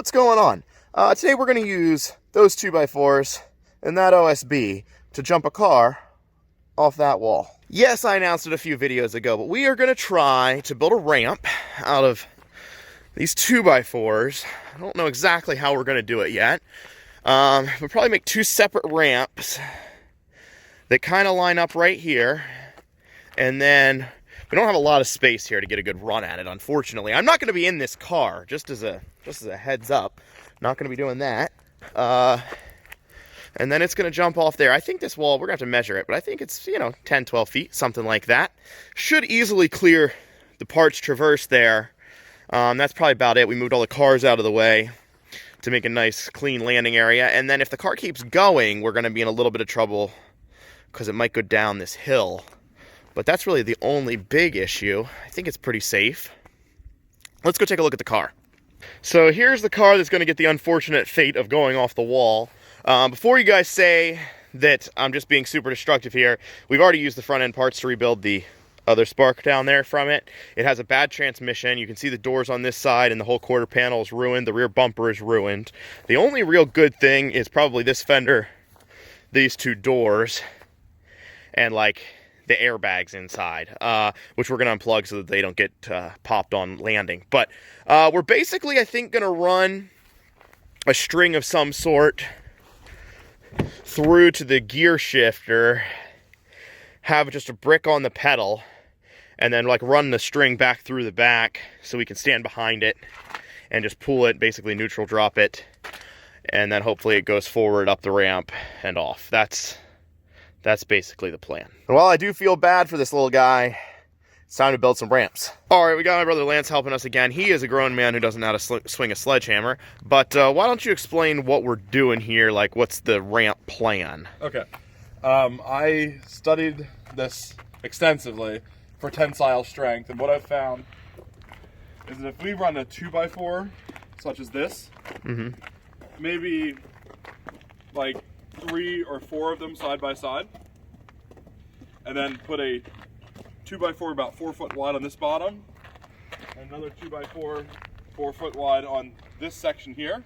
what's going on? Today we're going to use those 2x4s and that OSB to jump a car off that wall. Yes, I announced it a few videos ago, but we are going to try to build a ramp out of these 2x4s. I don't know exactly how we're going to do it yet. We'll probably make two separate ramps that kind of line up right here, and then we don't have a lot of space here to get a good run at it, unfortunately. I'm not going to be in this car, just as a heads up. Not going to be doing that. And then it's going to jump off there. I think this wall, we're going to have to measure it, but I think it's, 10, 12 feet, something like that. Should easily clear the parts traverse there. That's probably about it. We moved all the cars out of the way to make a nice, clean landing area. And then if the car keeps going, we're going to be in a little bit of trouble because it might go down this hill. But that's really the only big issue. I think it's pretty safe. Let's go take a look at the car. So here's the car that's going to get the unfortunate fate of going off the wall. Before you guys say that I'm just being super destructive here, we've already used the front end parts to rebuild the other spark down there from it. It has a bad transmission. You can see the doors on this side and the whole quarter panel is ruined. The rear bumper is ruined. The only real good thing is probably this fender, these two doors, and like the airbags inside, which we're going to unplug so that they don't get popped on landing. But we're basically, I think, going to run a string of some sort through to the gear shifter, have just a brick on the pedal, and then like run the string back through the back so we can stand behind it and just pull it, basically neutral drop it, and then hopefully it goes forward up the ramp and off. That's basically the plan. And while I do feel bad for this little guy, it's time to build some ramps. All right, we got my brother Lance helping us again. He is a grown man who doesn't know how to swing a sledgehammer. But why don't you explain what we're doing here? Like, what's the ramp plan? Okay. I studied this extensively for tensile strength, and what I've found is that if we run a 2x4, such as this, maybe like 3 or 4 of them side by side, and then put a 2x4 about 4 foot wide on this bottom, and another 2x4 4 foot wide on this section here,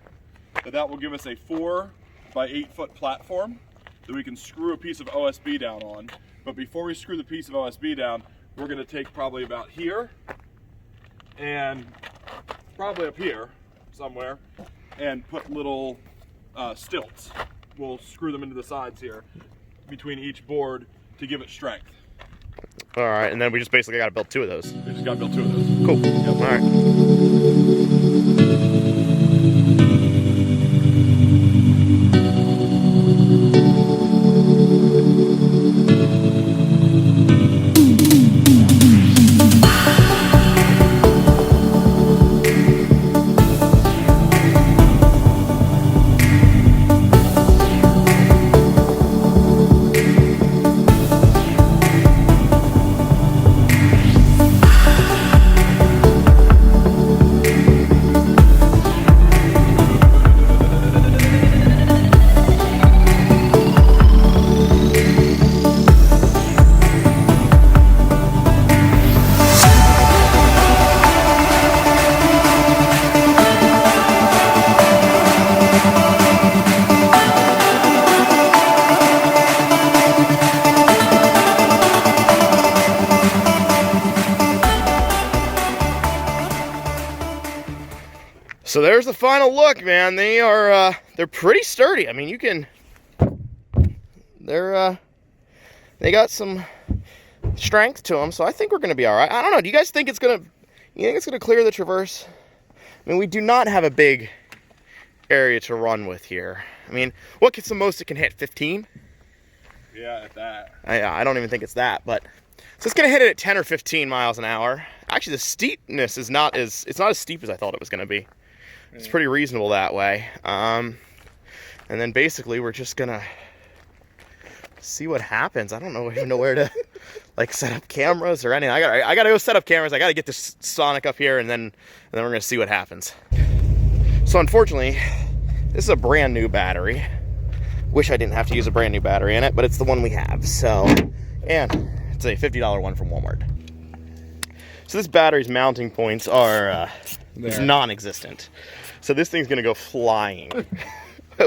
that will give us a 4 by 8 foot platform that we can screw a piece of OSB down on. But before we screw the piece of OSB down, we're going to take probably about here and probably up here somewhere and put little stilts. We'll screw them into the sides here between each board to give it strength. All right, and then we just basically got to build 2 of those. We just got to build 2 of those. Cool. Yep. All right. So there's the final look, man. They are they're pretty sturdy. I mean, you can they got some strength to them, so I think we're going to be all right. I don't know. Do you guys think it's going to clear the traverse? I mean, we do not have a big area to run with here. I mean, what gets the most it can hit? 15? Yeah, at that. I don't even think it's that, but so it's going to hit it at 10 or 15 miles an hour. Actually, the steepness is not as steep as I thought it was going to be. It's pretty reasonable that way. And then basically we're just gonna see what happens. I don't even know where to like set up cameras or anything. I gotta go set up cameras. I gotta get this Sonic up here, and then we're gonna see what happens. So unfortunately, this is a brand new battery. Wish I didn't have to use a brand new battery in it, but it's the one we have. So, and it's a $50 one from Walmart. So this battery's mounting points are non-existent. So this thing's gonna go flying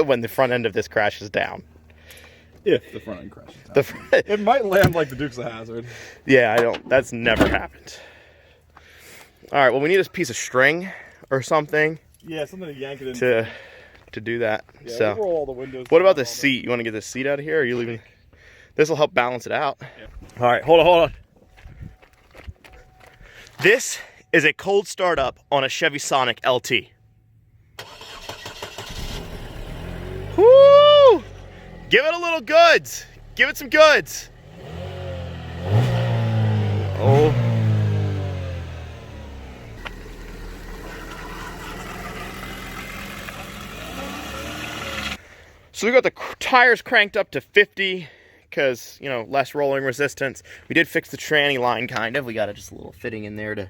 when the front end of this crashes down. If the front end crashes down. It might land like the Dukes of Hazzard. Yeah, that's never happened. All right, well, we need a piece of string or something. Yeah, something to yank it in. To do that. Yeah, so, we'll roll all the windows. What about the seat? You want to get the seat out of here, or are you leaving? This will help balance it out. Yeah. All right, hold on. This is a cold startup on a Chevy Sonic LT. Woo! Give it a little goods. Give it some goods. Oh. So we got the tires cranked up to 50 because, you know, less rolling resistance. We did fix the tranny line kind of. We got just a little fitting in there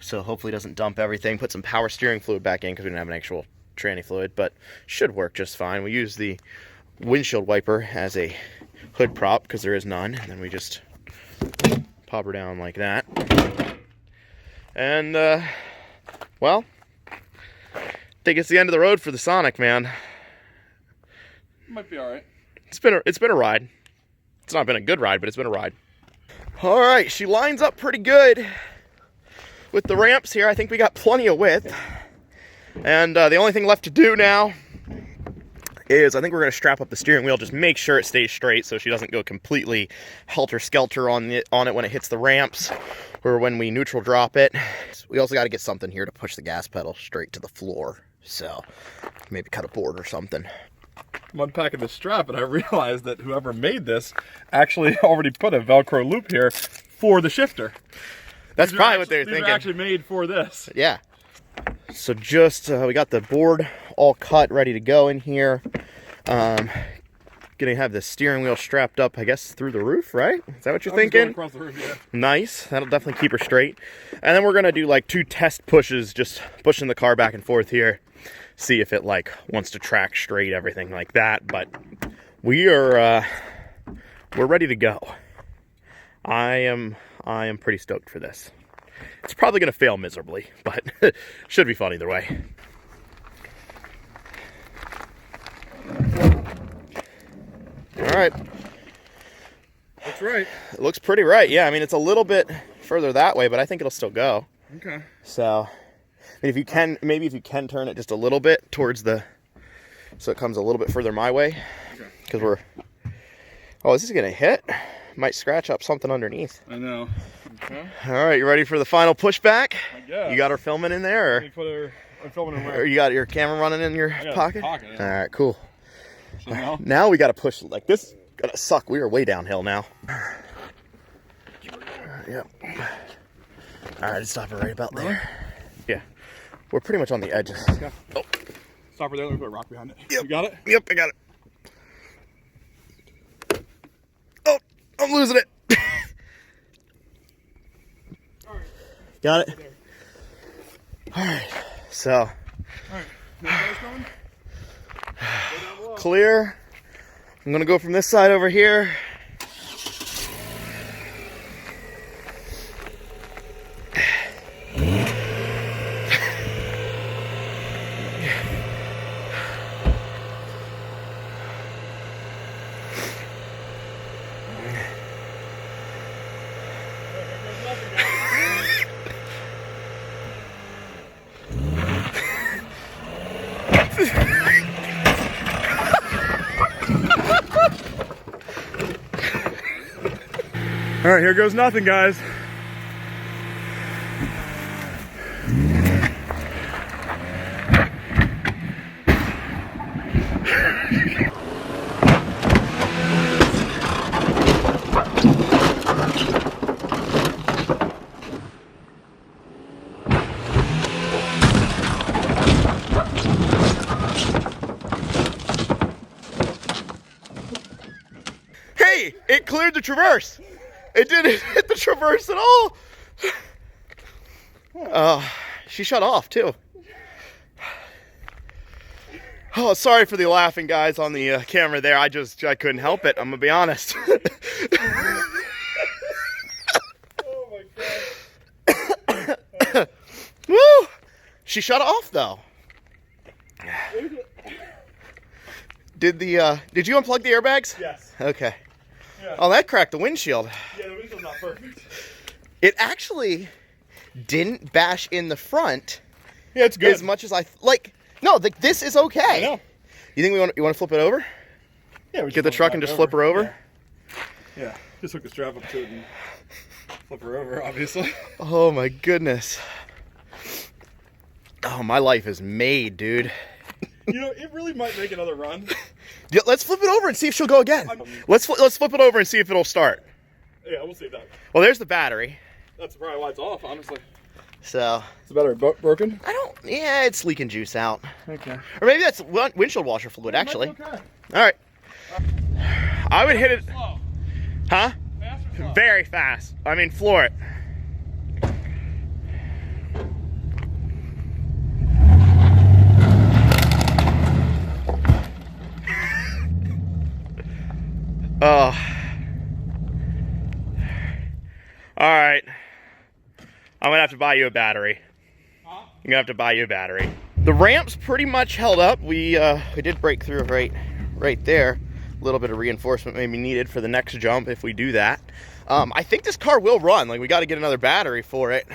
so hopefully it doesn't dump everything. Put some power steering fluid back in because we didn't have an actual tranny fluid, but should work just fine. We use the windshield wiper as a hood prop because there is none, and then we just pop her down like that. And well, I think it's the end of the road for the Sonic, man. Might be all right. It's been a ride. It's not been a good ride, but it's been a ride. All right, she lines up pretty good with the ramps here. I think we got plenty of width, and the only thing left to do now is I think we're going to strap up the steering wheel, just make sure it stays straight so she doesn't go completely helter-skelter on it when it hits the ramps or when we neutral drop it. We also got to get something here to push the gas pedal straight to the floor, so maybe cut a board or something. I'm unpacking the strap, and I realized that whoever made this actually already put a Velcro loop here for the shifter. That's probably what they're thinking. thinking. These are actually made for this. Yeah. So just, we got the board all cut, ready to go in here. Gonna have the steering wheel strapped up, I guess, through the roof, right? Is that what you're thinking? Going across the roof, yeah. Nice. That'll definitely keep her straight. And then we're gonna do like 2 test pushes, just pushing the car back and forth here. See if it like wants to track straight, everything like that. But we're ready to go. I am pretty stoked for this. It's probably gonna fail miserably, but should be fun either way. All right. That's right. It looks pretty right. Yeah, I mean, it's a little bit further that way, but I think it'll still go. Okay. So, if you can, maybe if you can turn it just a little bit towards so it comes a little bit further my way. Because oh, is this gonna hit? Might scratch up something underneath. I know. Okay. All right, you ready for the final pushback? I guess. You got her filming in there? Or? Let me put her, I'm filming in where? Or you got your camera running in your pocket? Yeah. All right, cool. So now we got to push, like this gonna suck. We are way downhill now. Yep. All right, stop her right about there. Yeah. We're pretty much on the edges. Yeah. Oh. Stop her there, let me put a rock behind it. Yep. You got it? Yep, I got it. Oh, I'm losing it. All right. Got it? All right, so. All right, now going? Clear. I'm gonna go from this side over here. All right, here goes nothing, guys. Hey, it cleared the traverse. It didn't hit the traverse at all. She shut off too. Oh, sorry for the laughing, guys, on the camera there. I couldn't help it. I'm gonna be honest. Oh my god. Woo! She shut off though. Did you unplug the airbags? Yes. Okay. Yeah. Oh, that cracked the windshield. Yeah, the windshield's not perfect. It actually didn't bash in the front. Yeah, it's good. As much as no, this is okay. I know. You think you want to flip it over? Yeah, we Get the truck and just flip her over? Yeah. Just hook the strap up to it and flip her over, obviously. Oh my goodness. Oh, my life is made, dude. You know, it really might make another run. Yeah, let's flip it over and see if she'll go again. Let's flip it over and see if it'll start. Yeah, we'll see that. Well, there's the battery. That's probably why it's off, honestly. So. Is the battery broken? Yeah, it's leaking juice out. Okay. Or maybe that's windshield washer fluid, actually. Okay. All right. I would hit it. Slow. Huh? Fast or slow? Very fast. I mean, floor it. Oh. All right. I'm gonna have to buy you a battery. Huh? I'm gonna have to buy you a battery. The ramps pretty much held up. We did break through right there. A little bit of reinforcement may be needed for the next jump if we do that. I think this car will run. Like, we got to get another battery for it.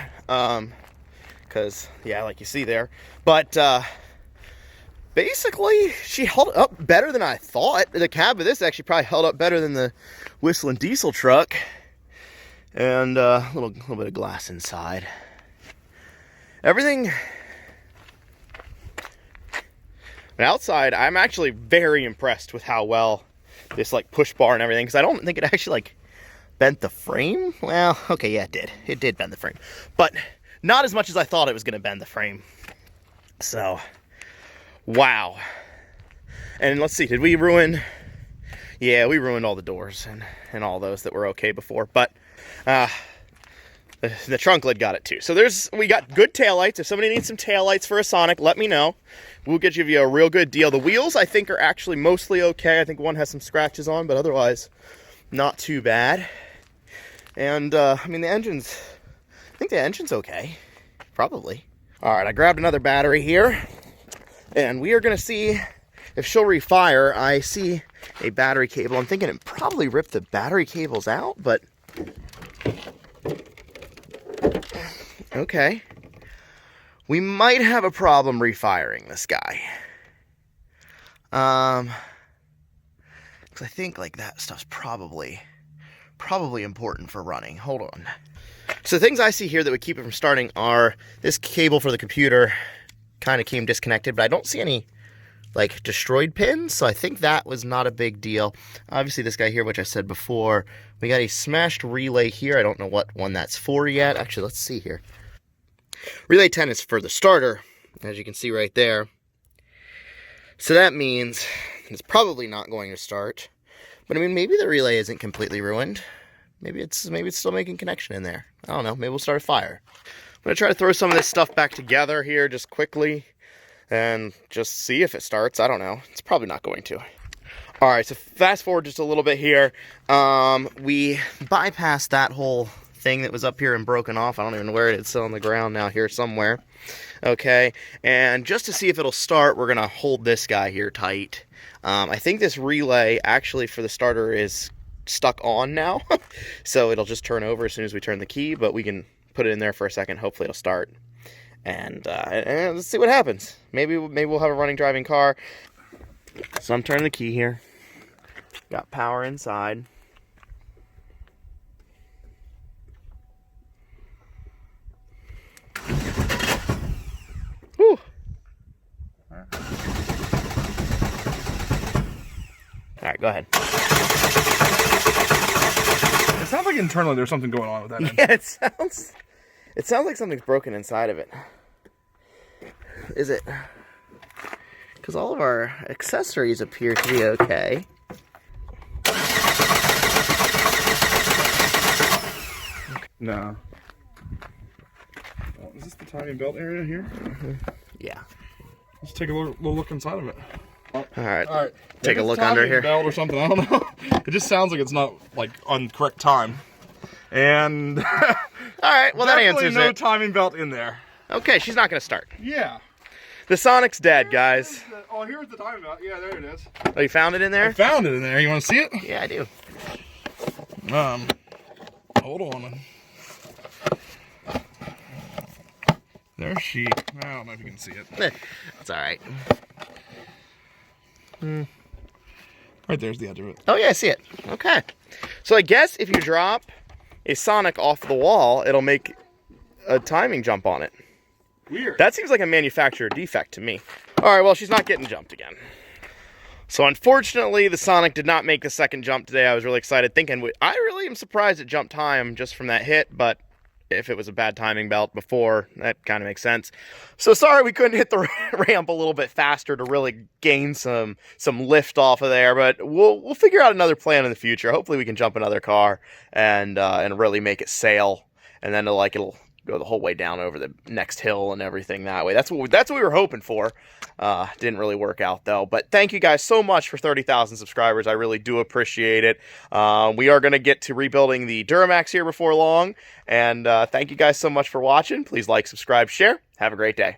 Because, yeah, like you see there. But basically, she held up better than I thought. The cab of this actually probably held up better than the whistling diesel truck. And a little bit of glass inside. Everything. And outside, I'm actually very impressed with how well this push bar and everything, because I don't think it actually bent the frame. Well, okay, yeah, it did. It did bend the frame, but not as much as I thought it was going to bend the frame. So, wow. And let's see, did we ruin? Yeah, we ruined all the doors and all those that were okay before, but the trunk lid got it too. So we got good taillights. If somebody needs some taillights for a Sonic, let me know. We'll get you a real good deal. The wheels, I think, are actually mostly okay. I think one has some scratches on, but otherwise, not too bad. And, I mean, I think the engine's okay. Probably. All right, I grabbed another battery here, and we are going to see if she'll refire. I see a battery cable. I'm thinking it probably ripped the battery cables out, but okay. We might have a problem refiring this guy. Because I think that stuff's probably important for running. Hold on. So things I see here that would keep it from starting are this cable for the computer kind of came disconnected, but I don't see any destroyed pins, so I think that was not a big deal. Obviously this guy here, which I said before, we got a smashed relay here. I don't know what one that's for yet. Actually, let's see here. Relay 10 is for the starter, as you can see right there. So that means it's probably not going to start. But I mean, maybe the relay isn't completely ruined. Maybe it's still making connection in there. I don't know. Maybe we'll start a fire. I'm going to try to throw some of this stuff back together here just quickly and just see if it starts. I don't know. It's probably not going to. All right, so fast forward just a little bit here. We bypassed that whole thing that was up here and broken off. I don't even know where it is. It's still on the ground now here somewhere. Okay, and just to see if it'll start, we're going to hold this guy here tight. I think this relay actually for the starter is stuck on now. So it'll just turn over as soon as we turn the key, but we can put it in there for a second. Hopefully it'll start. And let's see what happens. Maybe we'll have a running driving car. So I'm turning the key here. Got power inside. Whew. All right, go ahead. It sounds like internally there's something going on with that end. Yeah, it sounds like something's broken inside of it. Is it? Because all of our accessories appear to be okay. No. Is this the timing belt area here? Mm-hmm. Yeah. Let's take a little look inside of it. All right. Maybe Take a look it's under timing here. Belt or something. I don't know. It just sounds like it's not on correct time. And all right. Well, that answers no it. timing belt in there. Okay, she's not going to start. Yeah. The Sonic's dead, guys. Oh, here's the timing belt. Yeah, there it is. Oh, you found it in there? I found it in there. You want to see it? Yeah, I do. Hold on. There's she. I don't know if you can see it. That's all right. Right there's the edge of it. Oh, yeah, I see it. Okay. So I guess if you drop a Sonic off the wall, it'll make a timing jump on it. Weird. That seems like a manufacturer defect to me. All right, well, she's not getting jumped again. So unfortunately, the Sonic did not make the second jump today. I was really excited, thinking, I really am surprised it jumped time just from that hit, but if it was a bad timing belt before, that kind of makes sense. So sorry we couldn't hit the ramp a little bit faster to really gain some lift off of there, but we'll figure out another plan in the future. Hopefully we can jump another car and really make it sail, and then it'll go the whole way down over the next hill and everything that way. That's what we were hoping for. Didn't really work out though. But thank you guys so much for 30,000 subscribers. I really do appreciate it. We are going to get to rebuilding the Duramax here before long. And thank you guys so much for watching. Please like, subscribe, share. Have a great day.